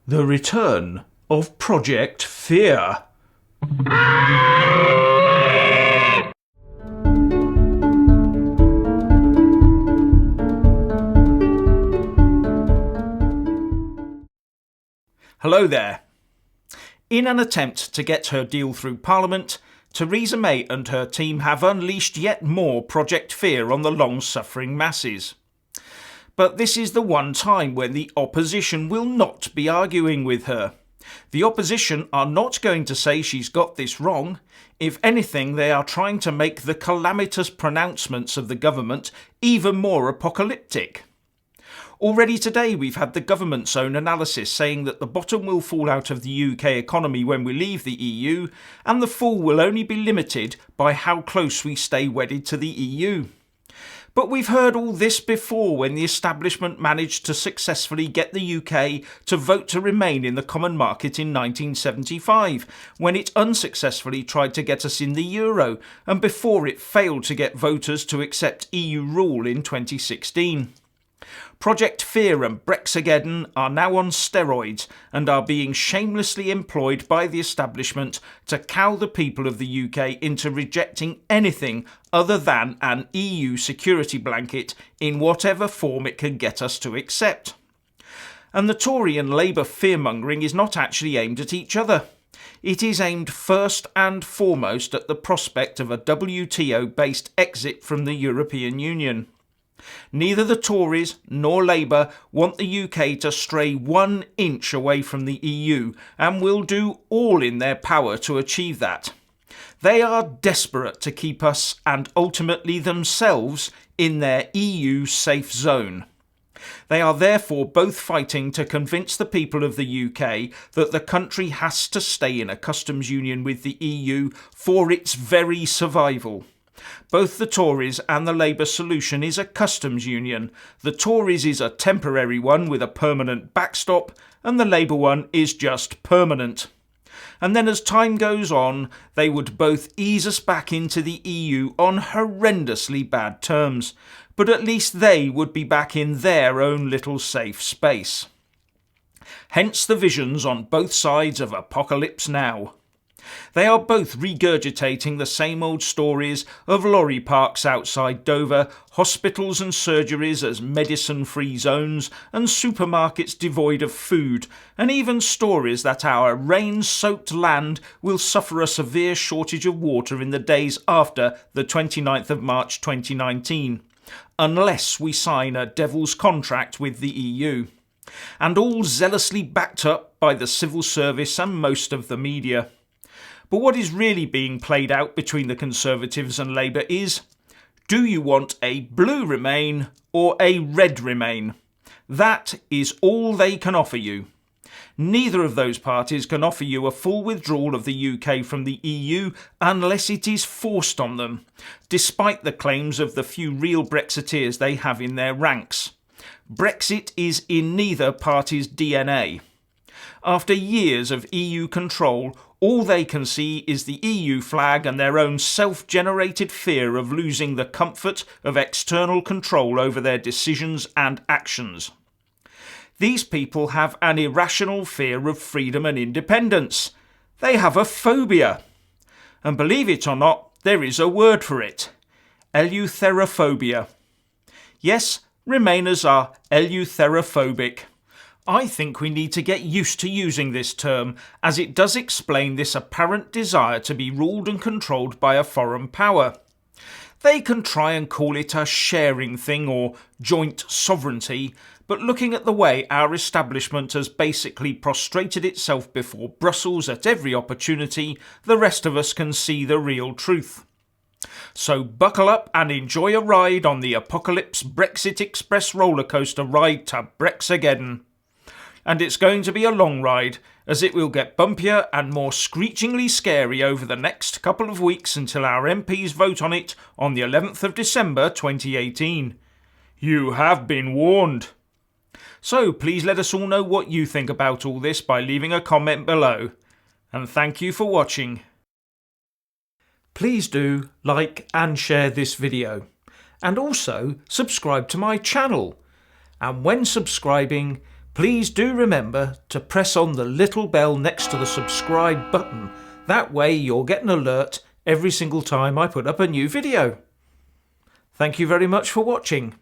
The return of Project Fear. Hello there. In an attempt to get her deal through Parliament, Theresa May and her team have unleashed yet more Project Fear on the long-suffering masses. But this is the one time when the opposition will not be arguing with her. The opposition are not going to say she's got this wrong. If anything, they are trying to make the calamitous pronouncements of the government even more apocalyptic. Already today we've had the government's own analysis saying that the bottom will fall out of the UK economy when we leave the EU, and the fall will only be limited by how close we stay wedded to the EU. But we've heard all this before when the establishment managed to successfully get the UK to vote to remain in the common market in 1975, when it unsuccessfully tried to get us in the euro, and before it failed to get voters to accept EU rule in 2016. Project Fear and Brexit are now on steroids and are being shamelessly employed by the establishment to cow the people of the UK into rejecting anything other than an EU security blanket in whatever form it can get us to accept. And the Tory and Labour fearmongering is not actually aimed at each other. It is aimed first and foremost at the prospect of a WTO-based exit from the European Union. Neither the Tories nor Labour want the UK to stray 1 inch away from the EU and will do all in their power to achieve that. They are desperate to keep us and ultimately themselves in their EU safe zone. They are therefore both fighting to convince the people of the UK that the country has to stay in a customs union with the EU for its very survival. Both the Tories and the Labour solution is a customs union. The Tories is a temporary one with a permanent backstop, and the Labour one is just permanent. And then as time goes on, they would both ease us back into the EU on horrendously bad terms, but at least they would be back in their own little safe space. Hence the visions on both sides of Apocalypse Now. They are both regurgitating the same old stories of lorry parks outside Dover, hospitals and surgeries as medicine-free zones, and supermarkets devoid of food, and even stories that our rain-soaked land will suffer a severe shortage of water in the days after the 29th of March 2019, unless we sign a devil's contract with the EU. And all zealously backed up by the civil service and most of the media. But what is really being played out between the Conservatives and Labour is, do you want a blue Remain or a red Remain? That is all they can offer you. Neither of those parties can offer you a full withdrawal of the UK from the EU unless it is forced on them, despite the claims of the few real Brexiteers they have in their ranks. Brexit is in neither party's DNA. After years of EU control, all they can see is the EU flag and their own self-generated fear of losing the comfort of external control over their decisions and actions. These people have an irrational fear of freedom and independence. They have a phobia. And believe it or not, there is a word for it. Eleutherophobia. Yes, Remainers are eleutherophobic. I think we need to get used to using this term, as it does explain this apparent desire to be ruled and controlled by a foreign power. They can try and call it a sharing thing or joint sovereignty, but looking at the way our establishment has basically prostrated itself before Brussels at every opportunity, the rest of us can see the real truth. So buckle up and enjoy a ride on the Apocalypse Brexit Express rollercoaster ride to Brexageddon. And it's going to be a long ride, as it will get bumpier and more screechingly scary over the next couple of weeks until our MPs vote on it on the 11th of December 2018. You have been warned. So please let us all know what you think about all this by leaving a comment below. And thank you for watching. Please do like and share this video. And also subscribe to my channel. And when subscribing, Please do remember to press on the little bell next to the subscribe button. That way you'll get an alert every single time I put up a new video. Thank you very much for watching.